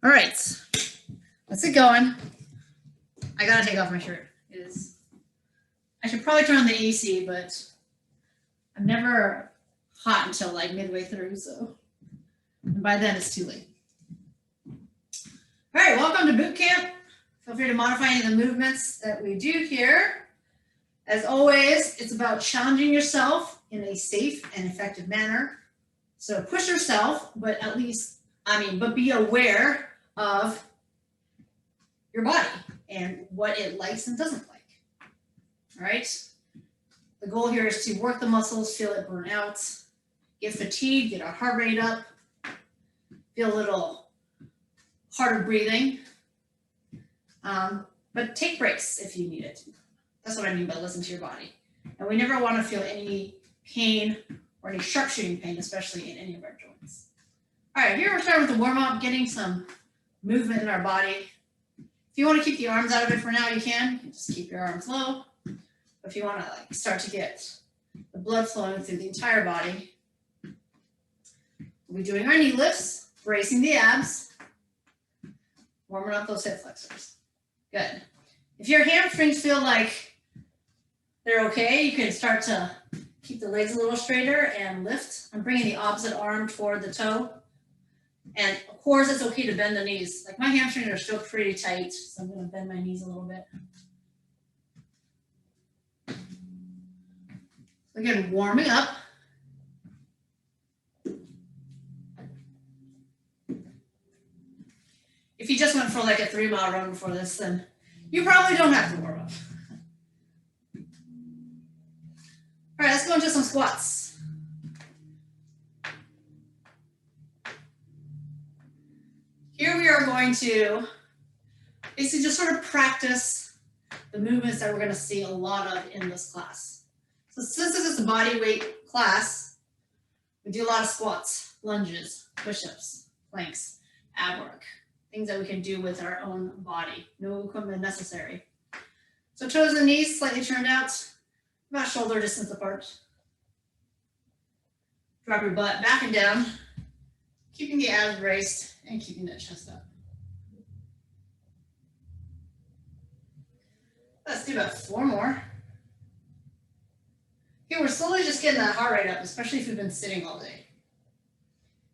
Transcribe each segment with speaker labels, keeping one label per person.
Speaker 1: All right, let's get going. I gotta take off my shirt. I should probably turn on the AC, but I'm never hot until like midway through, so and by then it's too late. All right, welcome to boot camp. Feel free to modify any of the movements that we do here. As always, it's about challenging yourself in a safe and effective manner. So push yourself, but but be aware of your body and what it likes and doesn't like. All right. The goal here is to work the muscles, feel it burn out, get fatigued, get our heart rate up, feel a little harder breathing. But take breaks if you need it. That's what I mean by listen to your body. And we never want to feel any pain or any sharpshooting pain, especially in any of our joints. All right, here we're starting with the warm-up, getting some movement in our body. If you want to keep the arms out of it for now, you can. You can just keep your arms low. But if you want to start to get the blood flowing through the entire body, we'll be doing our knee lifts, bracing the abs, warming up those hip flexors. Good. If your hamstrings feel like they're okay, you can start to keep the legs a little straighter and lift. I'm bringing the opposite arm toward the toe. And of course, it's okay to bend the knees. Like my hamstrings are still pretty tight, so I'm going to bend my knees a little bit. Again, warming up. If you just went for like a 3-mile run before this, then you probably don't have to warm up. All right, let's go into some squats. Here we are going to basically just sort of practice the movements that we're going to see a lot of in this class. So since this is a body weight class, we do a lot of squats, lunges, push-ups, planks, ab work, things that we can do with our own body. No equipment necessary. So toes and knees slightly turned out, about shoulder distance apart. Drop your butt back and down, keeping the abs braced and keeping that chest up. Let's do about 4 more. Okay, we're slowly just getting that heart rate up, especially if you've been sitting all day.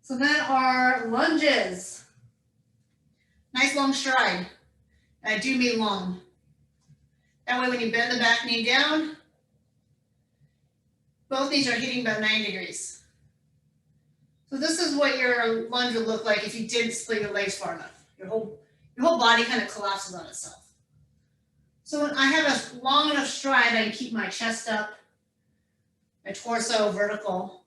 Speaker 1: So then our lunges. Nice long stride. And I do mean long. That way when you bend the back knee down, both knees are hitting about 90 degrees. So this is what your lunge would look like if you didn't split your legs far enough. Your whole body kind of collapses on itself. So when I have a long enough stride, I can keep my chest up, my torso vertical,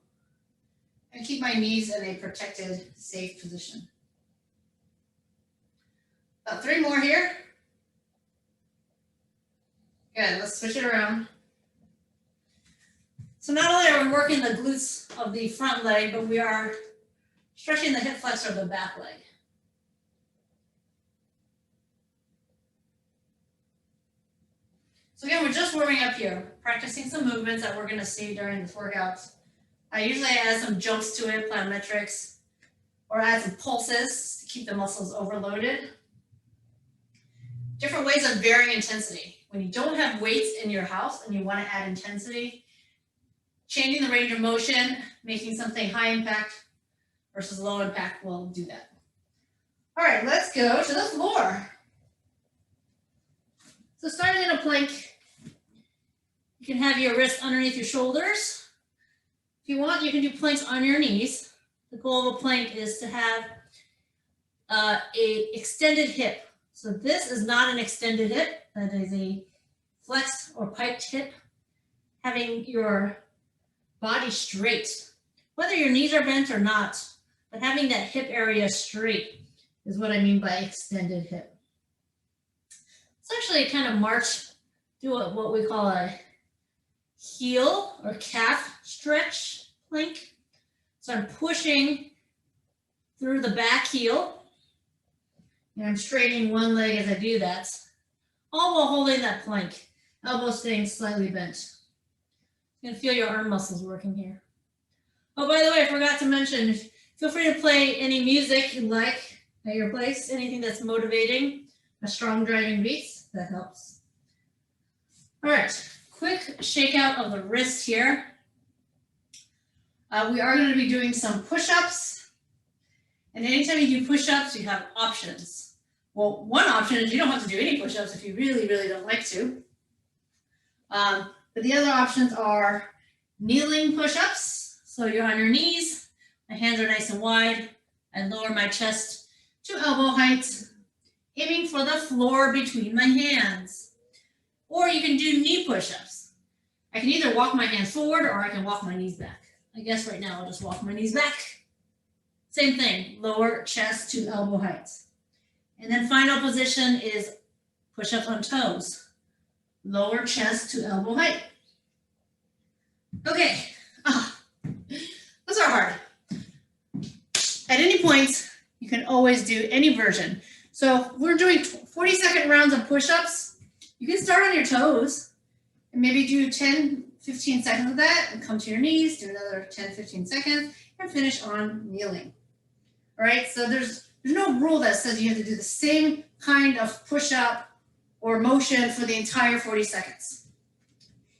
Speaker 1: and keep my knees in a protected, safe position. About 3 more here. Good, let's switch it around. So not only are we working the glutes of the front leg, but we are stretching the hip flexor of the back leg. So again, we're just warming up here, practicing some movements that we're going to see during this workout. I usually add some jumps to it, plyometrics, or add some pulses to keep the muscles overloaded. Different ways of varying intensity. When you don't have weights in your house and you want to add intensity, changing the range of motion, making something high impact versus low impact will do that. All right, let's go to the floor. So starting in a plank, you can have your wrists underneath your shoulders. If you want, you can do planks on your knees. The goal of a plank is to have an extended hip. So this is not an extended hip. That is a flexed or piped hip. Having your body straight, whether your knees are bent or not, but having that hip area straight is what I mean by extended hip. It's actually kind of march, do what we call a heel or calf stretch plank. So I'm pushing through the back heel and I'm straightening one leg as I do that, all while holding that plank, elbows staying slightly bent. You can feel your arm muscles working here. Oh, by the way, I forgot to mention, feel free to play any music you like. at your place, anything that's motivating, a strong driving beat, that helps. All right, quick shakeout of the wrist here. We are going to be doing some push-ups. And anytime you do push-ups, you have options. Well, one option is you don't have to do any push-ups if you really, really don't like to. But the other options are kneeling push-ups. So you're on your knees, my hands are nice and wide. I lower my chest to elbow height, aiming for the floor between my hands. Or you can do knee push-ups. I can either walk my hands forward or I can walk my knees back. I guess right now I'll just walk my knees back. Same thing, lower chest to elbow height. And then final position is push-ups on toes. Lower chest to elbow height. Okay, those are hard. At any point, you can always do any version. So we're doing 40-second rounds of push-ups. You can start on your toes and maybe do 10, 15 seconds of that and come to your knees, do another 10, 15 seconds, and finish on kneeling. All right, so there's no rule that says you have to do the same kind of push-up or motion for the entire 40 seconds.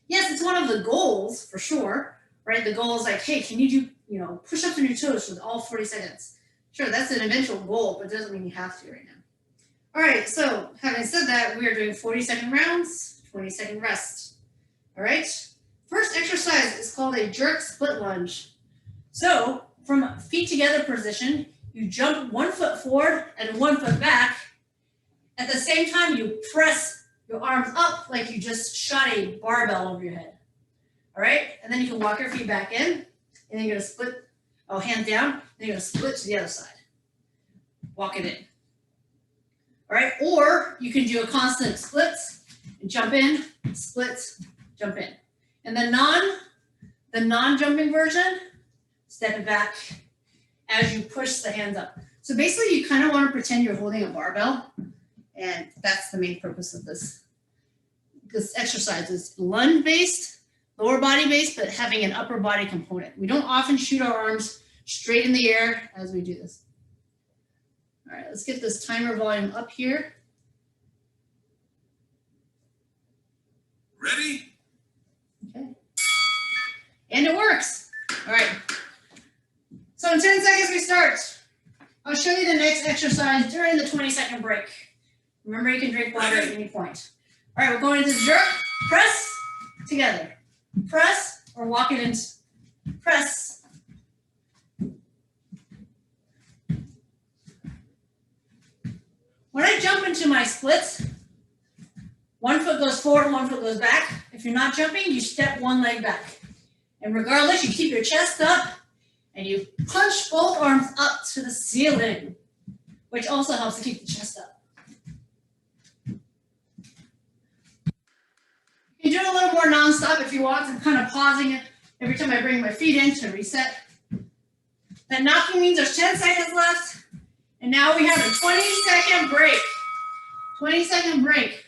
Speaker 1: Yes, it's one of the goals for sure, right? The goal is like, hey, can you do, push-ups on your toes for all 40 seconds? Sure, that's an eventual goal, but it doesn't mean you have to right now. All right, so having said that, we are doing 40-second rounds, 20-second rest. All right, first exercise is called a jerk split lunge. So from feet together position, you jump 1 foot forward and 1 foot back. At the same time, you press your arms up like you just shot a barbell over your head. All right, and then you can walk your feet back in, and then you're gonna split, hands down, then you're gonna split to the other side. Walk it in. All right, or you can do a constant splits and jump in, splits, jump in. And the non-jumping version, step it back as you push the hands up. So basically you kind of want to pretend you're holding a barbell, and that's the main purpose of this. This exercise is lunge-based, lower body-based, but having an upper body component. We don't often shoot our arms straight in the air as we do this. All right, let's get this timer volume up here.
Speaker 2: Ready?
Speaker 1: Okay. And it works. All right. So in 10 seconds we start. I'll show you the next exercise during the 20-second break. Remember, you can drink water at any point. All right, we're going to jerk, press, together. Press, or walk it in, press. When I jump into my splits, 1 foot goes forward, 1 foot goes back. If you're not jumping, you step one leg back. And regardless, you keep your chest up and you punch both arms up to the ceiling, which also helps to keep the chest up. You can do a little more nonstop if you want. I'm kind of pausing it every time I bring my feet in to reset. That knocking means there's 10 seconds left. And now we have a 20-second break. 20-second break.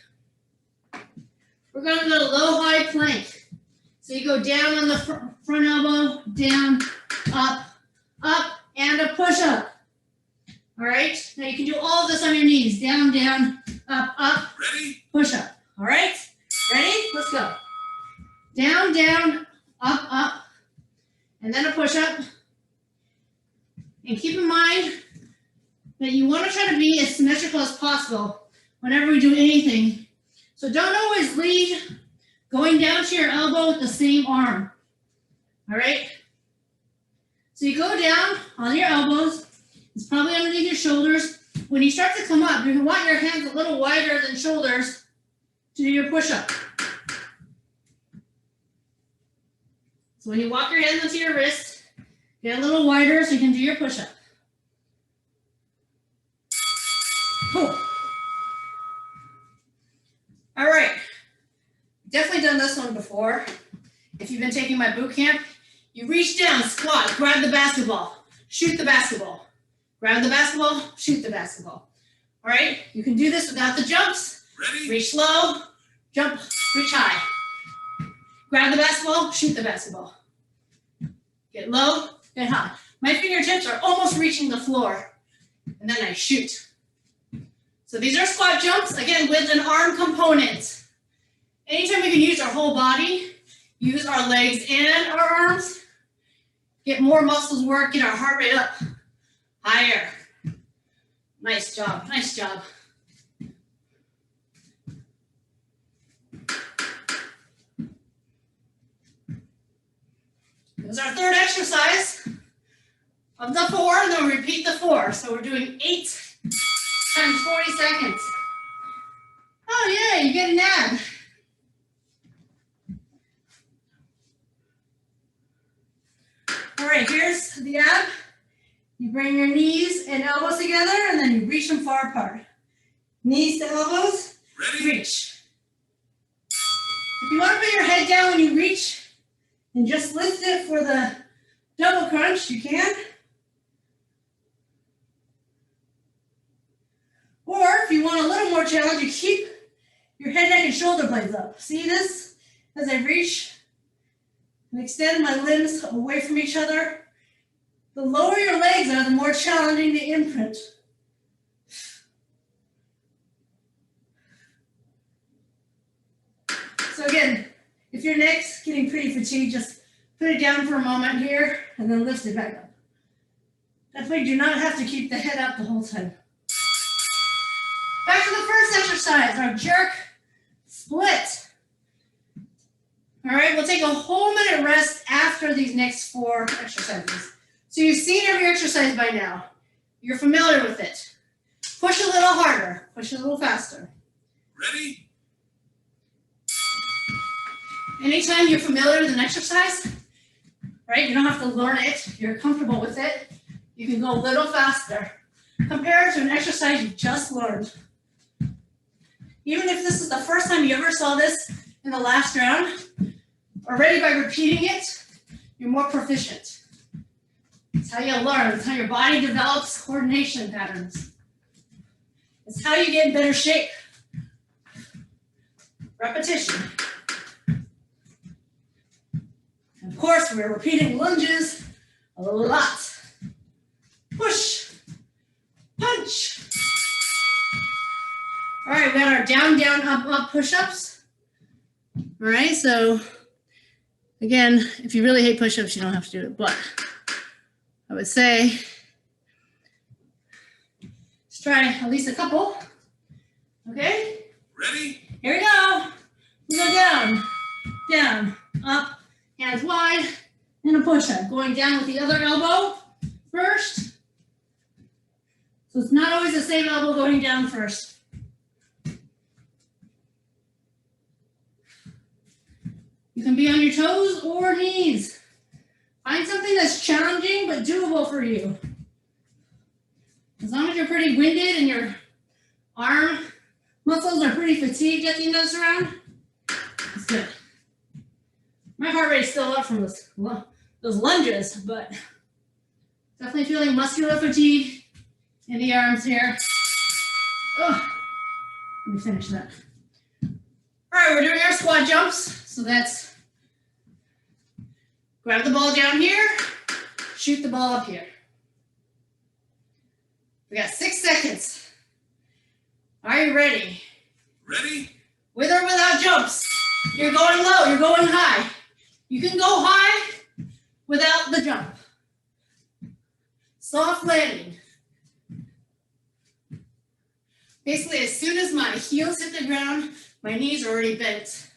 Speaker 1: We're going to go low-high plank. So you go down on the front elbow, down, up, and a push-up. All right? Now you can do all of this on your knees. Down, down, up,
Speaker 2: Ready?
Speaker 1: push-up. All right? Ready? Let's go. Down, down, up, and then a push-up. And keep in mind that you want to try to be as symmetrical as possible whenever we do anything. So don't always lead going down to your elbow with the same arm. All right? So you go down on your elbows. It's probably underneath your shoulders. When you start to come up, you want your hands a little wider than shoulders to do your push-up. So when you walk your hands onto your wrist, get a little wider so you can do your push-up. Cool. All right. Definitely done this one before. If you've been taking my boot camp, you reach down, squat, grab the basketball, shoot the basketball. Grab the basketball, shoot the basketball. All right? You can do this without the jumps.
Speaker 2: Ready?
Speaker 1: Reach low, jump, reach high. Grab the basketball, shoot the basketball. Get low, get high. My fingertips are almost reaching the floor. and then I shoot. So these are squat jumps, again, with an arm component. Anytime we can use our whole body, use our legs and our arms, get more muscles work, get our heart rate up higher. Nice job, nice job. This is our third exercise of the 4, and then we repeat the 4. So we're doing 8 times 40 seconds. Oh yeah, you get an ab. All right, here's the ab. You bring your knees and elbows together, and then you reach them far apart. Knees to elbows, reach. If you want to put your head down when you reach, and just lift it for the double crunch, you can. Or if you want a little more challenge, you keep your head, neck, and shoulder blades up. See this? As I reach and extend my limbs away from each other. The lower your legs are, the more challenging the imprint. So again, if your neck's getting pretty fatigued, just put it down for a moment here and then lift it back up. Definitely do not have to keep the head up the whole time. Back to the first exercise, our jerk split. All right, we'll take a whole minute rest after these next 4 exercises. So you've seen every exercise by now. You're familiar with it. Push a little harder, push a little faster.
Speaker 2: Ready?
Speaker 1: Anytime you're familiar with an exercise, right, you don't have to learn it, you're comfortable with it, you can go a little faster. Compare it to an exercise you just learned. Even if this is the first time you ever saw this in the last round, already by repeating it, you're more proficient. It's how you learn, it's how your body develops coordination patterns. It's how you get in better shape. Repetition. And of course, we're repeating lunges a lot. Push, punch. All right, we got our down, down, up, up push-ups. All right, so again, if you really hate push-ups, you don't have to do it, but I would say let's try at least a couple. Okay?
Speaker 2: Ready?
Speaker 1: Here we go. We go down, down, up, hands wide, and a push-up. Going down with the other elbow first. So it's not always the same elbow going down first. You can be on your toes or knees. Find something that's challenging but doable for you. As long as you're pretty winded and your arm muscles are pretty fatigued at the end of this round, it's good. My heart rate's still up from those lunges, but definitely feeling muscular fatigue in the arms here. Oh, let me finish that. All right, we're doing our squat jumps. So that's grab the ball down here, shoot the ball up here. We got 6 seconds. Are you ready?
Speaker 2: Ready?
Speaker 1: With or without jumps. You're going low, you're going high. You can go high without the jump. Soft landing. Basically, as soon as my heels hit the ground, my knees are already bent.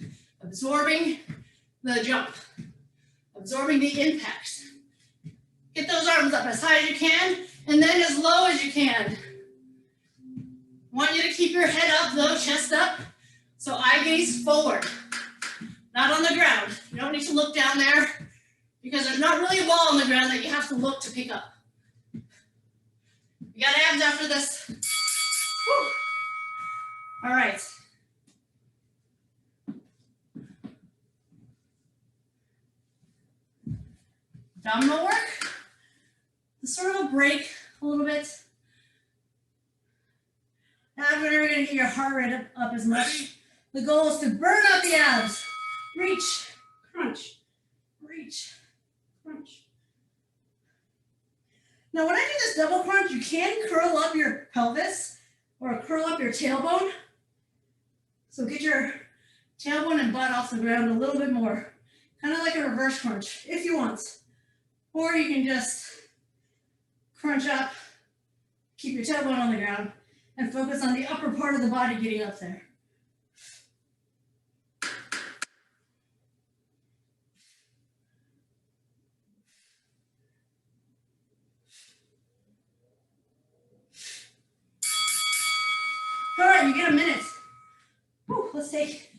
Speaker 1: Absorbing the jump, absorbing the impact. Get those arms up as high as you can, and then as low as you can. I want you to keep your head up though, chest up, so eye gaze forward, not on the ground. You don't need to look down there, because there's not really a wall on the ground that you have to look to pick up. You got abs after this. Woo. All right. Abdominal work, sort of a break a little bit. Not really going to get your heart rate up as much. The goal is to burn out the abs. Reach, crunch, reach, crunch. Now, when I do this double crunch, you can curl up your pelvis or curl up your tailbone. So get your tailbone and butt off the ground a little bit more, kind of like a reverse crunch if you want. Or you can just crunch up, keep your tailbone on the ground, and focus on the upper part of the body getting up there. All right, you get a minute. Whew, let's take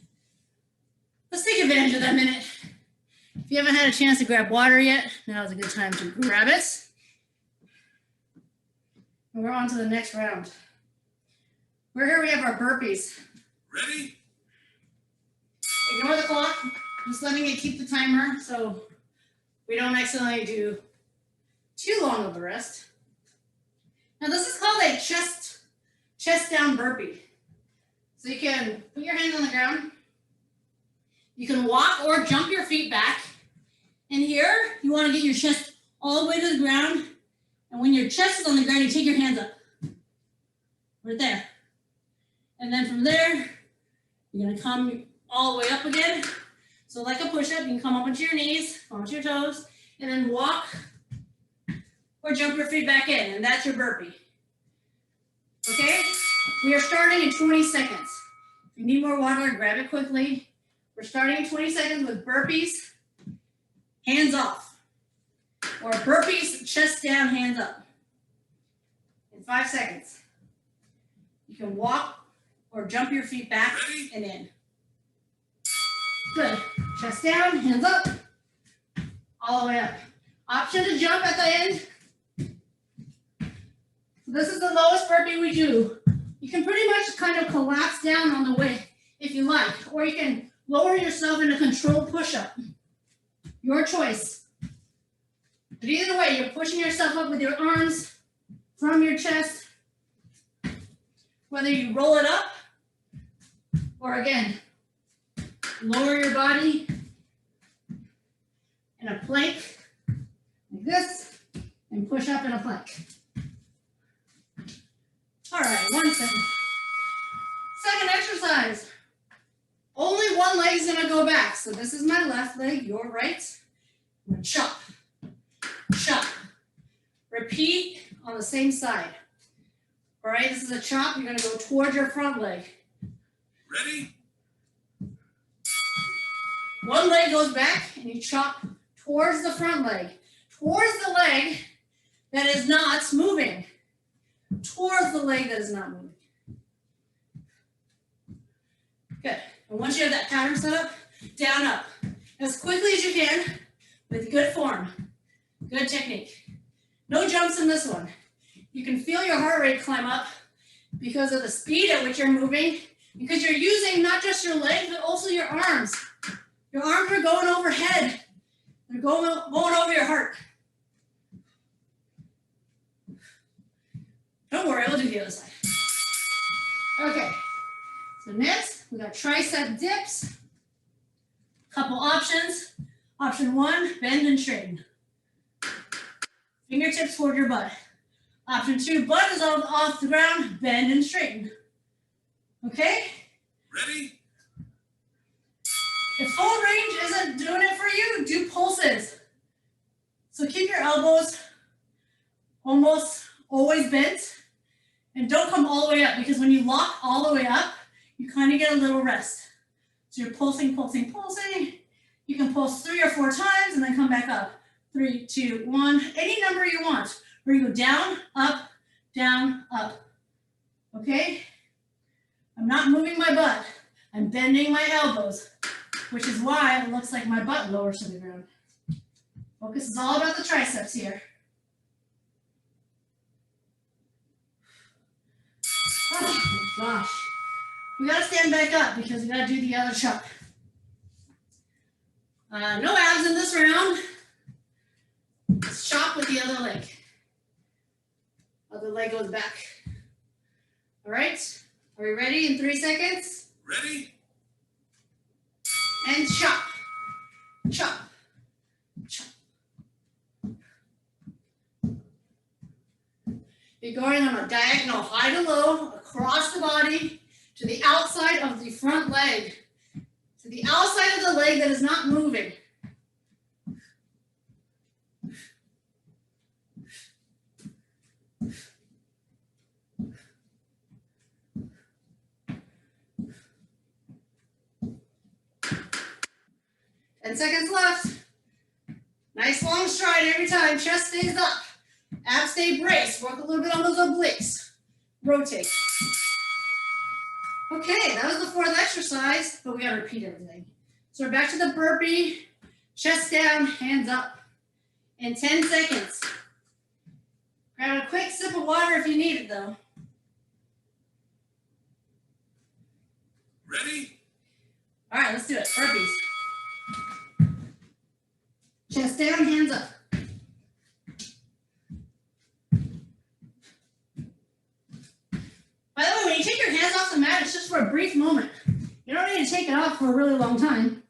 Speaker 1: advantage of that minute. If you haven't had a chance to grab water yet, now is a good time to grab it. And we're on to the next round. We're here, we have our burpees.
Speaker 2: Ready?
Speaker 1: Ignore the clock, just letting it keep the timer so we don't accidentally do too long of a rest. Now this is called a chest down burpee. So you can put your hands on the ground. You can walk or jump your feet back. And here, you want to get your chest all the way to the ground. And when your chest is on the ground, you take your hands up. Right there. And then from there, you're going to come all the way up again. So like a push-up, you can come up onto your knees, onto your toes, and then walk or jump your feet back in. And that's your burpee. Okay? We are starting in 20 seconds. If you need more water, grab it quickly. We're starting in 20 seconds with burpees, hands off. Or burpees, chest down, hands up. In 5 seconds. You can walk or jump your feet back and in. Good. Chest down, hands up. All the way up. Option to jump at the end. So this is the lowest burpee we do. You can pretty much kind of collapse down on the way if you like, or you can lower yourself in a controlled push-up. Your choice. But either way, you're pushing yourself up with your arms from your chest. Whether you roll it up, or again, lower your body in a plank like this, and push up in a plank. All right, 1 second. Second exercise. Only one leg is gonna go back. So this is my left leg, your right. I'm gonna chop, chop. Repeat on the same side. All right, this is a chop. You're gonna go towards your front leg.
Speaker 2: Ready?
Speaker 1: One leg goes back and you chop towards the front leg. Towards the leg that is not moving. Towards the leg that is not moving. Good. And once you have that pattern set up, down, up. As quickly as you can with good form. Good technique. No jumps in this one. You can feel your heart rate climb up because of the speed at which you're moving, because you're using not just your legs, but also your arms. Your arms are going overhead. They're going over your heart. Don't worry, we'll do the other side. Okay, so next we got tricep dips. Couple options. Option 1, bend and straighten. Fingertips toward your butt. Option 2, butt is off the ground, bend and straighten. Okay?
Speaker 2: Ready?
Speaker 1: If full range isn't doing it for you, do pulses. So keep your elbows almost always bent. And don't come all the way up, because when you lock all the way up, you kind of get a little rest. So you're pulsing, pulsing, pulsing. You can pulse 3 or 4 times and then come back up. 3, 2, 1, any number you want. Where you go down, up, okay? I'm not moving my butt. I'm bending my elbows, which is why it looks like my butt lowers to the ground. Focus is all about the triceps here. Oh my gosh. We gotta stand back up because we gotta do the other chop. No abs in this round. Let's chop with the other leg. Other leg goes back. All right, are we ready in 3 seconds?
Speaker 2: Ready?
Speaker 1: And chop, chop, chop. You're going on a diagonal high to low across the body to the outside of the front leg, to the outside of the leg that is not moving. Ten seconds left. Nice long stride every time. Chest stays up. Abs stay braced. Work a little bit on those obliques. Rotate. Okay, that was the fourth exercise, but we gotta repeat everything. So we're back to the burpee. Chest down, hands up. In 10 seconds. Grab a quick sip of water if you need it though.
Speaker 2: Ready?
Speaker 1: All right, let's do it. Burpees. Chest down, hands up. By the way, when you take your hands off the mat, it's just for a brief moment. You don't need to take it off for a really long time.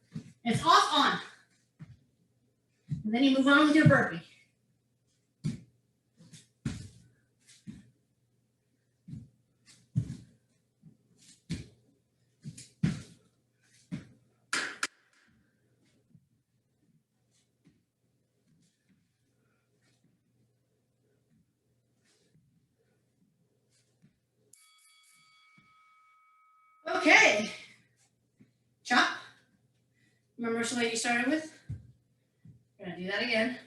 Speaker 1: It's off, on. And then you move on with your burpee. Okay. Chop. Remember which leg you started with? We're gonna do that again.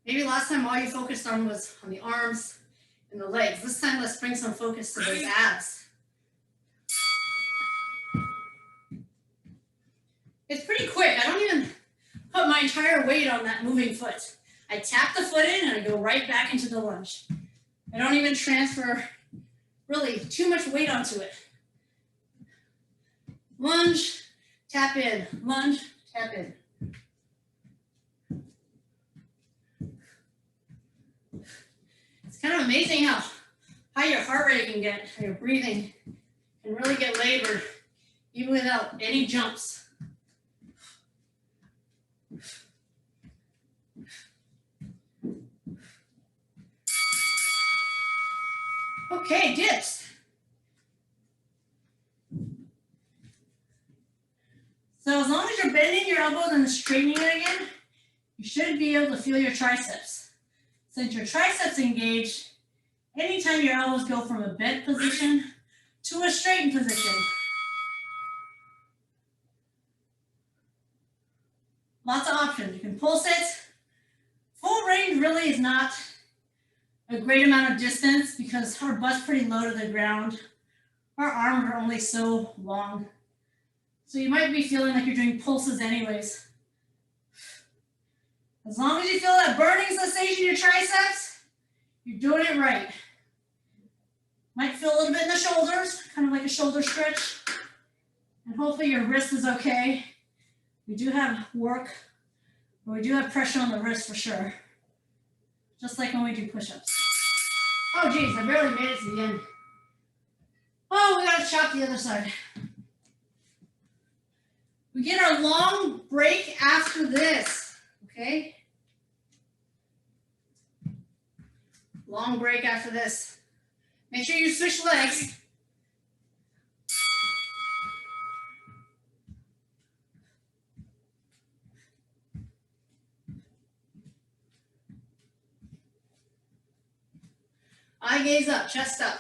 Speaker 1: Maybe last time all you focused on was on the arms and the legs. This time let's bring some focus to those abs. It's pretty quick. I don't even put my entire weight on that moving foot. I tap the foot in and I go right back into the lunge. I don't even transfer really too much weight onto it. Lunge, tap in, lunge, tap in. It's kind of amazing how high your heart rate can get, how your breathing can really get labored even without any jumps. Okay, dips. So as long as you're bending your elbows and straightening it again, you should be able to feel your triceps. Since your triceps engage, anytime your elbows go from a bent position to a straightened position. Lots of options. You can pulse it. Full range really is not a great amount of distance because our butt's pretty low to the ground. Our arms are only so long. So you might be feeling like you're doing pulses anyways. As long as you feel that burning sensation in your triceps, you're doing it right. Might feel a little bit in the shoulders, kind of like a shoulder stretch. And hopefully your wrist is okay. We do have work, or we do have pressure on the wrist for sure. Just like when we do push-ups. Oh geez, I barely made it to the end. Oh, we gotta chop the other side. We get our long break after this, okay? Long break after this. Make sure you switch legs. Eye gaze up, chest up.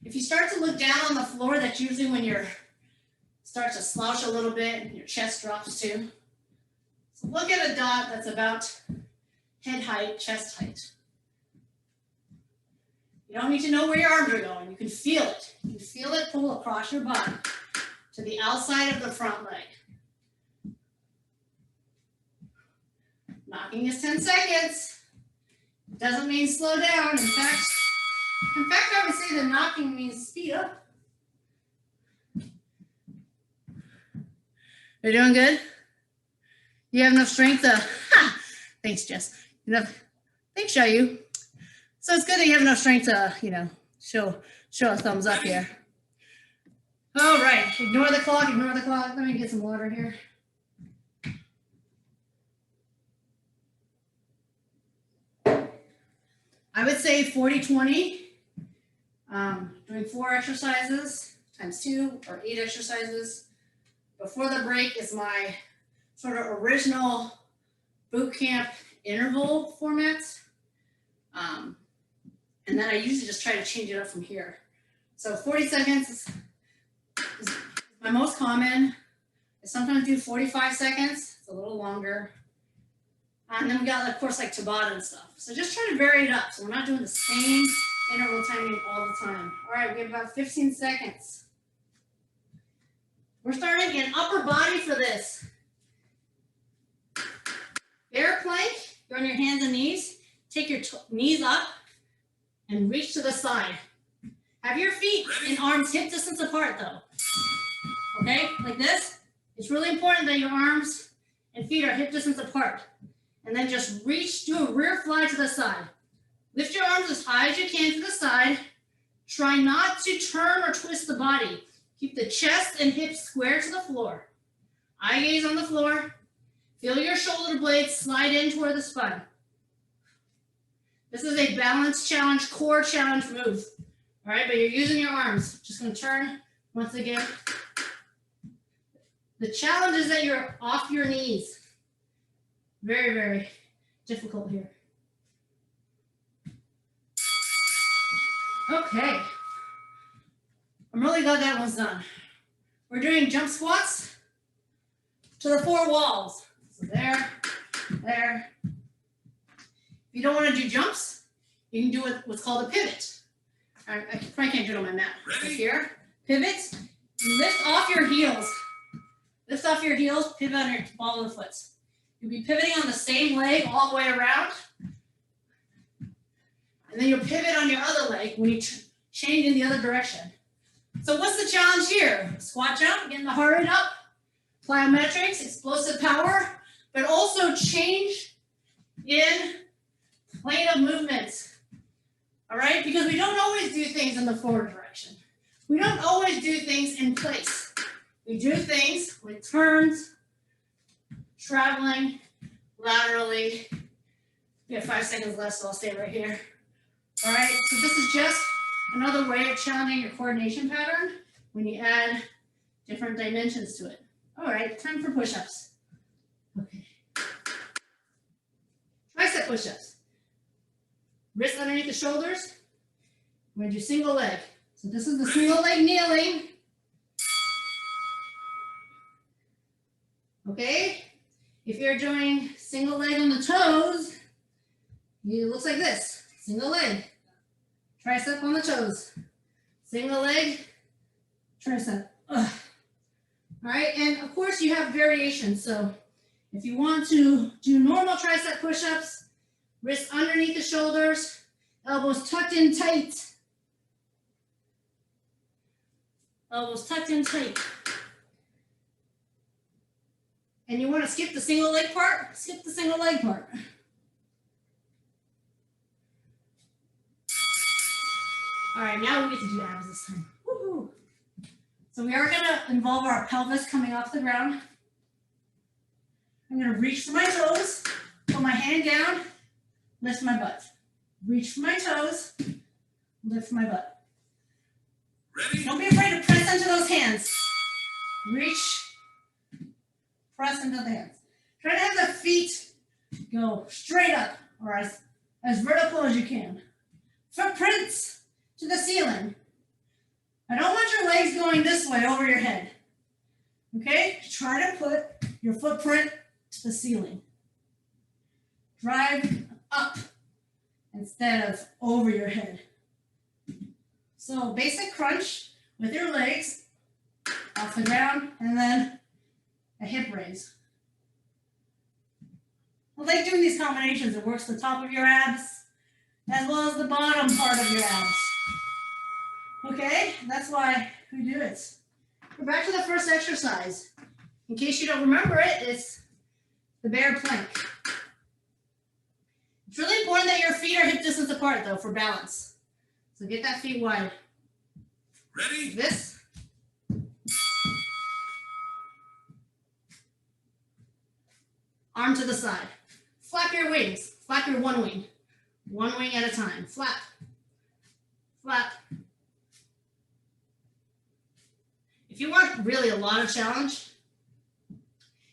Speaker 1: If you start to look down on the floor, that's usually when you're starts to slouch a little bit and your chest drops too. So look at a dot that's about head height, chest height. You don't need to know where your arms are going. You can feel it. You can feel it pull across your body to the outside of the front leg. Knocking is 10 seconds. Doesn't mean slow down. In fact, I would say that knocking means speed up. You're doing good? You have enough strength to, thanks, Jess. Thanks, Shayu. So it's good that you have enough strength to, show a thumbs up here. All right, ignore the clock, ignore the clock. Let me get some water here. I would say 40-20. Doing 4 exercises times 2 or 8 exercises. Before the break is my sort of original boot camp interval format. And then I usually just try to change it up from here. So 40 seconds is my most common. I sometimes do 45 seconds. It's a little longer. And then we got, of course, like Tabata and stuff. So just try to vary it up. So we're not doing the same interval timing all the time. All right, we have about 15 seconds. We're starting in upper body for this. Bear plank, you're on your hands and knees. Take your knees up and reach to the side. Have your feet and arms hip distance apart though. Okay, like this. It's really important that your arms and feet are hip distance apart. And then just reach, do a rear fly to the side. Lift your arms as high as you can to the side. Try not to turn or twist the body. Keep the chest and hips square to the floor. Eye gaze on the floor. Feel your shoulder blades slide in toward the spine. This is a balance challenge, core challenge move. All right, but you're using your arms. Just gonna turn once again. The challenge is that you're off your knees. Very, very difficult here. Okay. I'm really glad that one's done. We're doing jump squats to the 4 walls. So there, there. If you don't want to do jumps, you can do what's called a pivot. I probably can't do it on my mat. Right here, pivot, lift off your heels. Lift off your heels, pivot on your ball of the foot. You'll be pivoting on the same leg all the way around. And then you'll pivot on your other leg when you change in the other direction. So what's the challenge here? Squat jump, getting the heart rate up, plyometrics, explosive power, but also change in plane of movement. All right, because we don't always do things in the forward direction. We don't always do things in place. We do things with turns, traveling laterally. We have 5 seconds left, so I'll stay right here. All right, so this is just another way of challenging your coordination pattern when you add different dimensions to it. All right, time for push-ups. Okay. Tricep push-ups. Wrists underneath the shoulders. We're gonna do single leg. So this is the single leg kneeling. Okay, if you're doing single leg on the toes, it looks like this. Single leg, tricep on the toes. Single leg, tricep. Ugh. All right, and of course you have variations. So if you want to do normal tricep push-ups, wrists underneath the shoulders, elbows tucked in tight. Elbows tucked in tight. And you want to skip the single leg part? Skip the single leg part. All right, now we get to do abs this time. Woohoo! So we are going to involve our pelvis coming off the ground. I'm going to reach for my toes, put my hand down, lift my butt. Reach for my toes, lift my butt.
Speaker 2: Ready?
Speaker 1: Don't be afraid to press into those hands. Reach. Press into the hands. Try to have the feet go straight up or as vertical as you can. Footprints to the ceiling. I don't want your legs going this way over your head. Okay? Try to put your footprint to the ceiling. Drive up instead of over your head. So basic crunch with your legs off the ground and then a hip raise. I like doing these combinations. It works the top of your abs as well as the bottom part of your abs. Okay, that's why we do it. We're back to the first exercise. In case you don't remember it, it's the bear plank. It's really important that your feet are hip distance apart though for balance. So get that feet wide.
Speaker 2: Ready?
Speaker 1: This. Arm to the side. Flap your wings. Flap your one wing. One wing at a time. Flap, flap. If you want really a lot of challenge,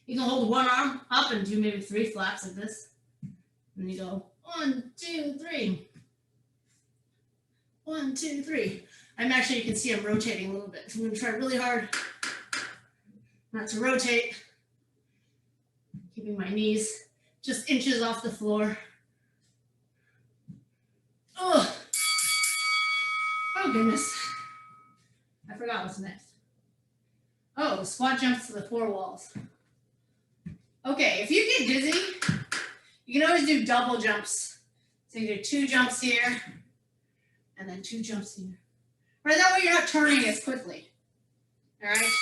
Speaker 1: you can hold one arm up and do maybe 3 flaps like this. And then you go 1, 2, 3. 1, 2, 3. You can see I'm rotating a little bit. So I'm gonna try really hard not to rotate. Keeping my knees just inches off the floor. Oh goodness. I forgot what's next. Oh, squat jumps to the 4 walls. Okay, if you get dizzy, you can always do double jumps. So you do 2 jumps here, and then 2 jumps here. Right, that way you're not turning as quickly. All right?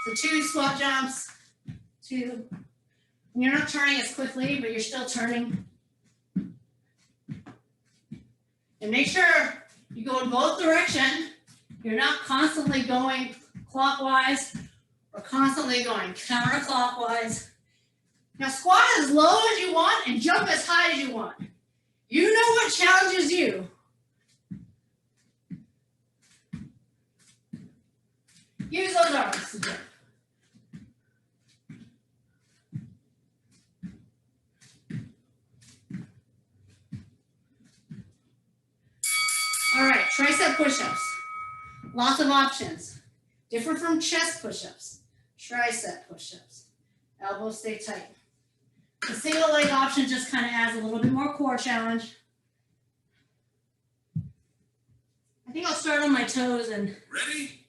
Speaker 1: So 2 squat jumps, 2. And you're not turning as quickly, but you're still turning. And make sure you go in both directions. You're not constantly going clockwise or constantly going counterclockwise. Now squat as low as you want and jump as high as you want. You know what challenges you. Use those arms to jump. All right, tricep push-ups. Lots of options. Different from chest push-ups. Tricep push-ups. Elbows stay tight. The single leg option just kind of adds a little bit more core challenge. I think I'll start on my toes and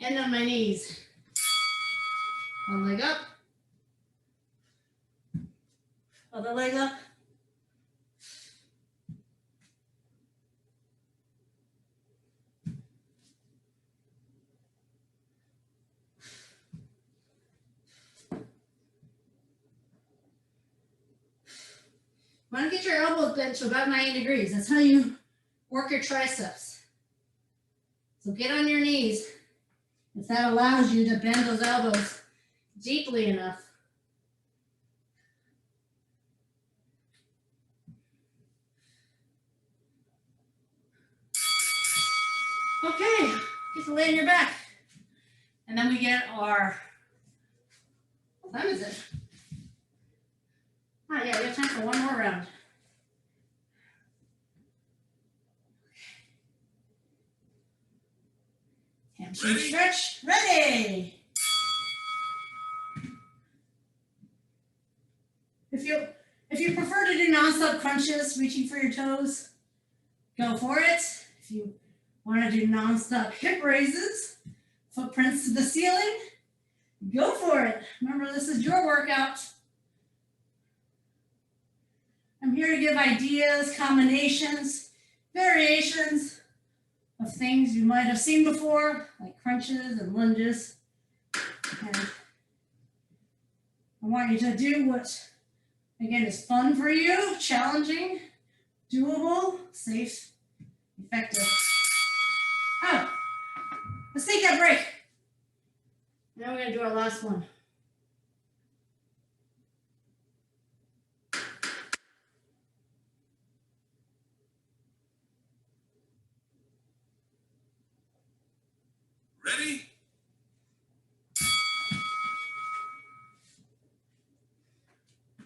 Speaker 1: end on my knees. One leg up. Other leg up. Want to get your elbows bent to about 90 degrees. That's how you work your triceps. So get on your knees if that allows you to bend those elbows deeply enough. Okay, get to lay on your back. And then we get our, what time is it? Oh yeah, we have time for one more round. Hamstring stretch, ready. If you prefer to do non-stop crunches, reaching for your toes, go for it. If you want to do non-stop hip raises, footprints to the ceiling, go for it. Remember, this is your workout. I'm here to give ideas, combinations, variations of things you might have seen before, like crunches and lunges. And I want you to do what, again, is fun for you, challenging, doable, safe, effective. Oh, let's take that break. Now we're gonna do our last one.
Speaker 2: Ready?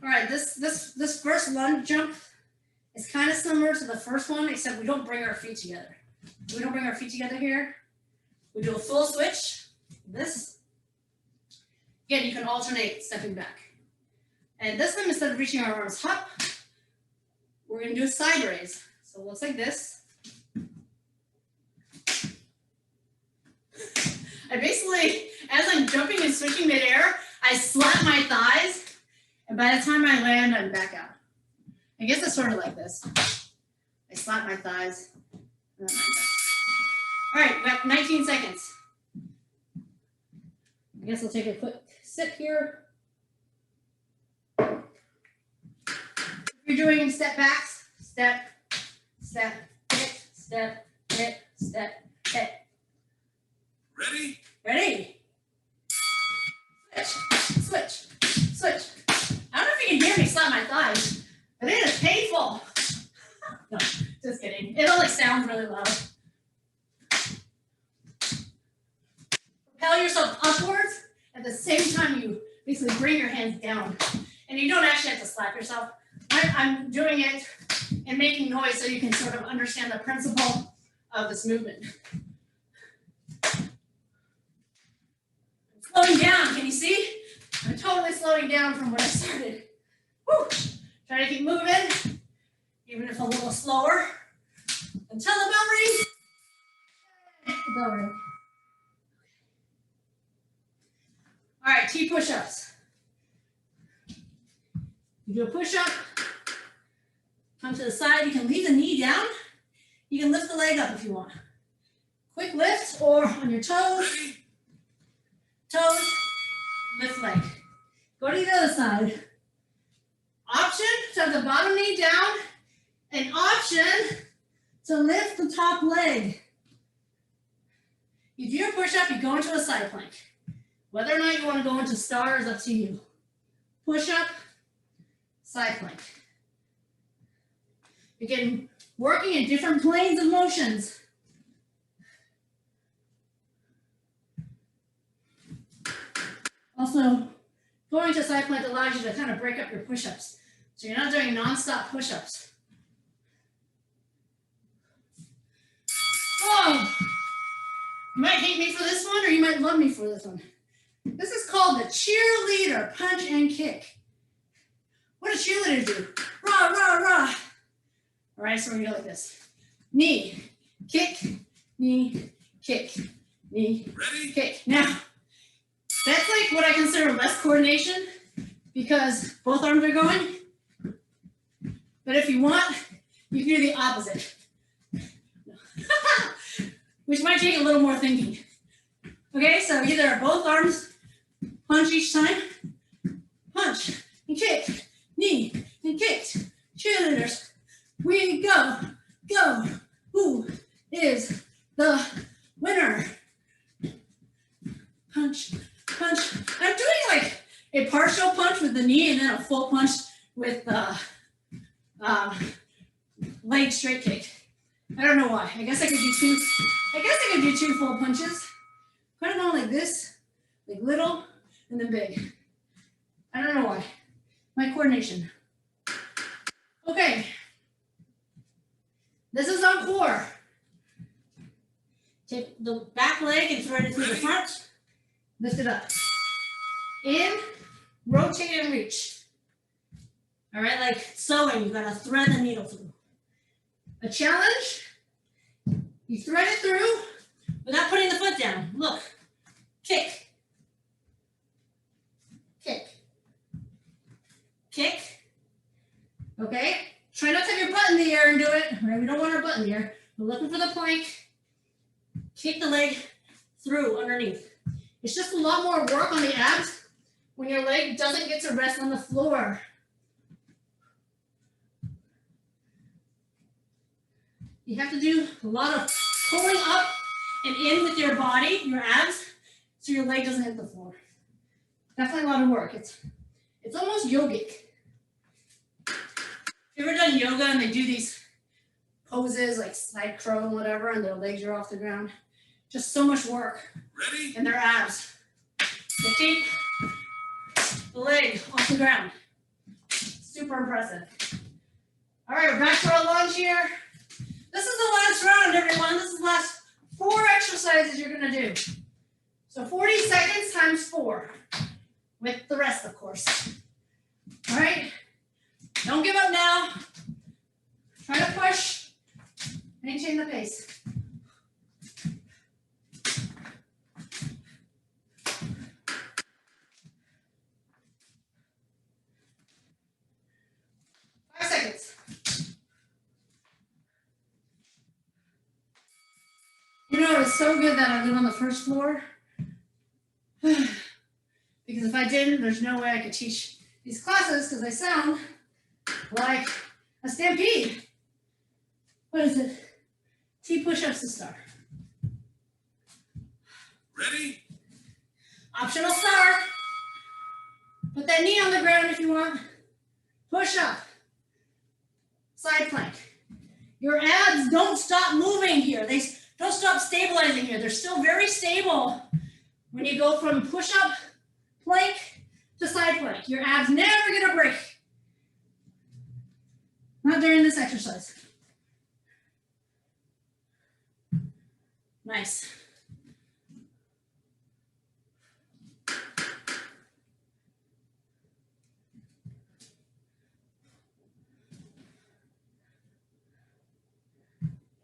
Speaker 1: All right, this first lunge jump is kind of similar to the first one, except we don't bring our feet together. We don't bring our feet together here. We do a full switch, this. Again, you can alternate stepping back. And this time, instead of reaching our arms up, we're gonna do a side raise. So it looks like this. I basically, as I'm jumping and switching midair, I slap my thighs, and by the time I land, I'm back out. I guess it's sort of like this. I slap my thighs, and then I'm back. All right, we have 19 seconds. I guess I'll take a quick sip here. If you're doing step backs, step, step, hit, step, hit, step, hit.
Speaker 2: Ready?
Speaker 1: Ready? Switch, switch, switch. I don't know if you can hear me slap my thighs, but it is painful. No. Just kidding. It only sounds really loud. Propel yourself upwards. At the same time, you basically bring your hands down. And you don't actually have to slap yourself. I'm doing it and making noise so you can sort of understand the principle of this movement. Slowing down, can you see? I'm totally slowing down from when I started. Woo. Try to keep moving, even if a little slower, until the bell rings. The bell rings. All right, T push-ups. You do a push-up, come to the side. You can leave the knee down. You can lift the leg up if you want. Quick lift or on your toes. Toes, lift leg. Go to the other side. Option to have the bottom knee down. An option to lift the top leg. If you're a push-up, you go into a side plank. Whether or not you want to go into star is up to you. Push-up, side plank. Again, working in different planes of motions. Also, going to side plank allows you to kind of break up your push-ups. So you're not doing non-stop push-ups. Oh, you might hate me for this one or you might love me for this one. This is called the cheerleader punch and kick. What does cheerleader do? Rah, rah, rah. All right, so we're gonna go like this. Knee, kick, knee, kick, knee,
Speaker 2: Ready?
Speaker 1: kick. Now, that's like what I consider less coordination because both arms are going. But if you want, you can do the opposite. Which might take a little more thinking. Okay, so either both arms punch each time, punch and kick, knee and kick. Cheerleaders, we go, go. Who is the winner? Punch, punch. I'm doing like a partial punch with the knee and then a full punch with the leg straight kick. I don't know why. I guess I could do two full punches. Kind of going like this, like little and then big. I don't know why. My coordination. Okay. This is on core. Take the back leg and thread it through the front. Lift it up. In, rotate and reach. All right, like sewing, you gotta thread the needle through. A challenge, you thread it through without putting the foot down. Look, kick, kick, kick. Okay, try not to have your butt in the air and do it. Right, we don't want our butt in the air. We're looking for the plank. Kick the leg through underneath. It's just a lot more work on the abs when your leg doesn't get to rest on the floor. You have to do a lot of pulling up and in with your body, your abs, so your leg doesn't hit the floor. Definitely a lot of work. It's almost yogic. You ever done yoga and they do these poses like side crow and whatever, and their legs are off the ground? Just so much work.
Speaker 2: Ready?
Speaker 1: In their abs. They keep the leg off the ground. Super impressive. All right, we're back to our lunge here. This is the last round, everyone. This is the last 4 exercises you're gonna do. So 40 seconds times 4, with the rest, of course. All right, don't give up now. Try to push, maintain the pace. You know, it's so good that I live on the first floor. Because if I didn't, there's no way I could teach these classes because I sound like a stampede. What is it? T push-ups to start.
Speaker 2: Ready?
Speaker 1: Optional star. Put that knee on the ground if you want. Push up. Side plank. Your abs don't stop moving here. They don't stop stabilizing here. They're still very stable when you go from push-up plank to side plank. Your abs never get a break. Not during this exercise. Nice.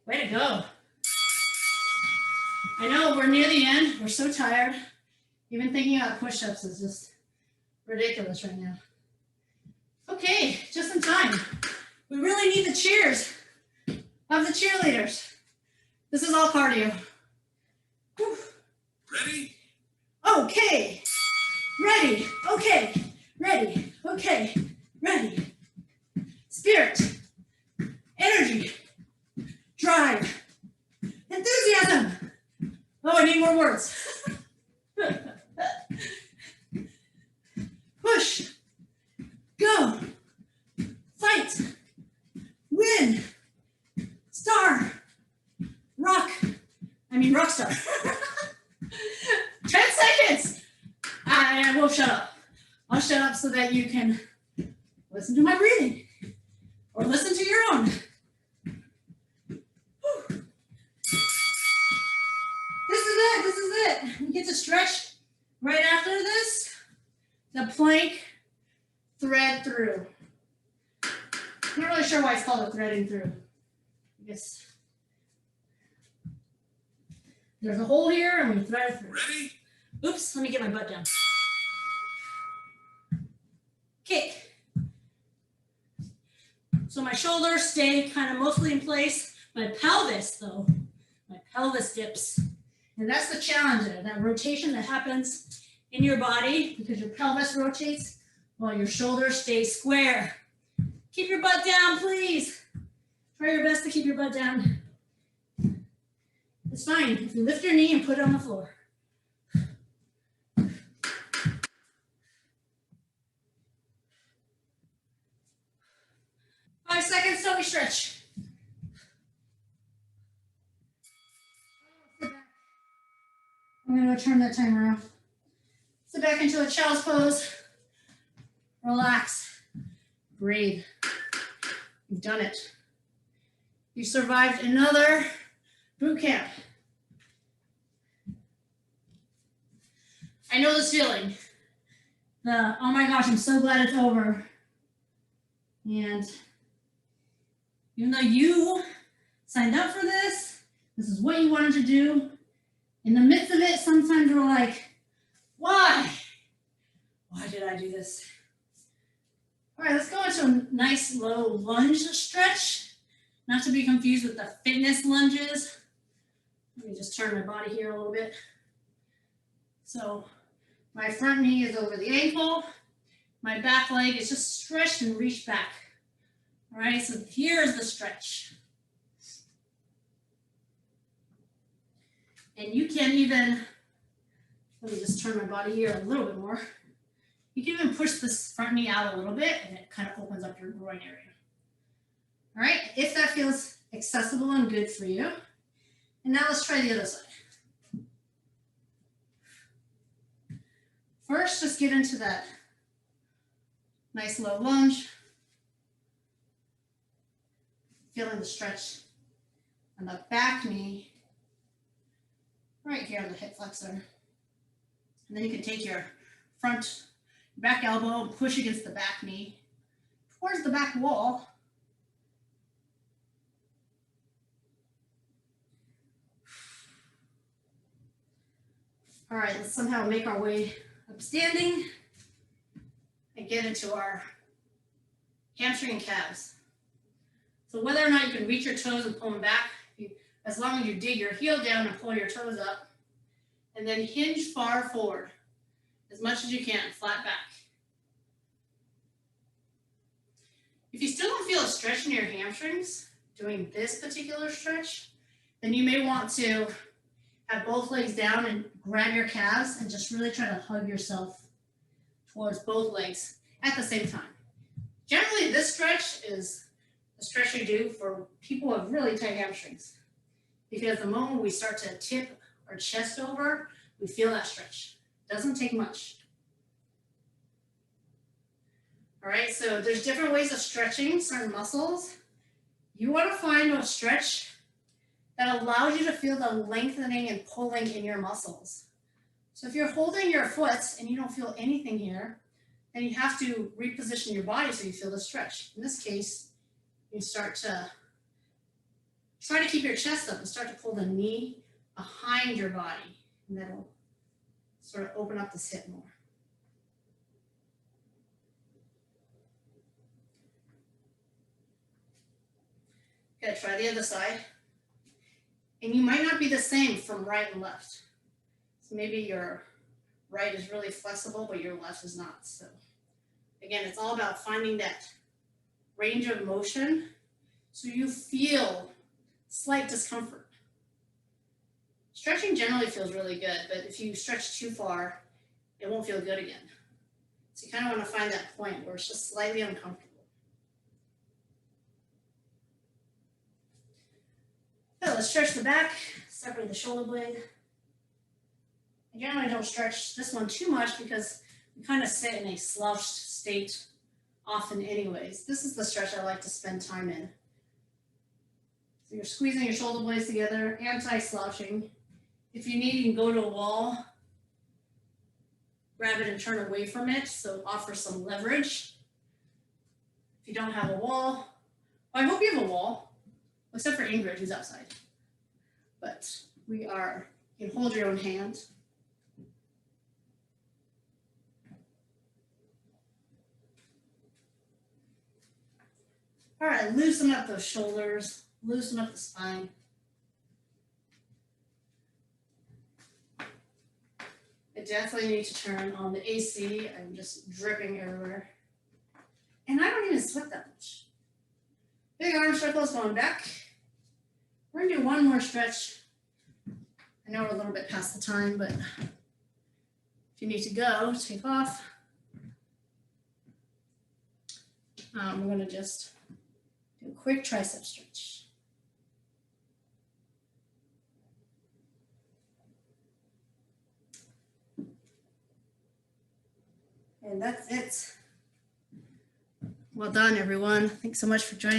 Speaker 1: Way to go. I know we're near the end. We're so tired. Even thinking about push-ups is just ridiculous right now. Okay, just in time. We really need the cheers of the cheerleaders. This is all cardio. Whew.
Speaker 2: Ready?
Speaker 1: Okay. Ready. Okay. Ready. Okay. Ready. Spirit. Energy. Drive. Enthusiasm. Oh, I need more words. Push. Go. Fight. Win. Star. Rock. Rock star. 10 seconds. I will shut up. I'll shut up so that you can listen to my breathing or listen to your own. Whew. This is it. You get to stretch right after this. The plank thread through. I'm not really sure why it's called a threading through. I guess there's a hole here and we thread it through.
Speaker 2: Ready?
Speaker 1: Oops, let me get my butt down. Kick. So my shoulders stay kind of mostly in place. My pelvis though, my pelvis dips. And that's the challenge there, that rotation that happens in your body because your pelvis rotates while your shoulders stay square. Keep your butt down, please. Try your best to keep your butt down. It's fine if you lift your knee and put it on the floor. 5 seconds till we stretch. I'm gonna go turn that timer off. Sit back into a child's pose. Relax. Breathe. You've done it. You survived another boot camp. I know this feeling. Oh my gosh, I'm so glad it's over. And even though you signed up for this, this is what you wanted to do. In the midst of it, sometimes we're like, why? Why did I do this? All right, let's go into a nice low lunge stretch. Not to be confused with the fitness lunges. Let me just turn my body here a little bit. So my front knee is over the ankle. My back leg is just stretched and reached back. All right, so here's the stretch. And you can even, let me just turn my body here a little bit more. You can even push this front knee out a little bit and it kind of opens up your groin area. All right, if that feels accessible and good for you. And now let's try the other side. First, just get into that nice low lunge. Feeling the stretch on the back knee, right here on the hip flexor. And then you can take your back elbow and push against the back knee towards the back wall. All right, let's somehow make our way up standing and get into our hamstring and calves. So whether or not you can reach your toes and pull them back, as long as you dig your heel down and pull your toes up, and then hinge far forward as much as you can, flat back. If you still don't feel a stretch in your hamstrings doing this particular stretch, then you may want to have both legs down and grab your calves and just really try to hug yourself towards both legs at the same time. Generally, this stretch is a stretch we do for people with really tight hamstrings. Because the moment we start to tip our chest over, we feel that stretch. Doesn't take much. All right, so there's different ways of stretching certain muscles. You want to find a stretch that allows you to feel the lengthening and pulling in your muscles. So if you're holding your foot and you don't feel anything here, then you have to reposition your body so you feel the stretch. In this case, you start to try to keep your chest up and start to pull the knee behind your body, and that'll sort of open up this hip more. Okay, try the other side. And you might not be the same from right and left. So maybe your right is really flexible, but your left is not. So again, it's all about finding that range of motion so you feel slight discomfort. Stretching generally feels really good, but if you stretch too far, it won't feel good again. So you kind of want to find that point where it's just slightly uncomfortable. So let's stretch the back, separate the shoulder blade. I generally don't stretch this one too much because we kind of sit in a slouched state often anyways. This is the stretch I like to spend time in. So you're squeezing your shoulder blades together, anti-slouching. If you need, you can go to a wall, grab it and turn away from it, so offer some leverage. If you don't have a wall, well, I hope you have a wall. Except for Ingrid, who's outside. But you can hold your own hand. All right, loosen up those shoulders, loosen up the spine. I definitely need to turn on the AC. I'm just dripping everywhere. And I don't even sweat that much. Big arm circles going back. We're gonna do one more stretch. I know we're a little bit past the time, but if you need to go, take off. We're gonna just do a quick tricep stretch. And that's it. Well done, everyone. Thanks so much for joining.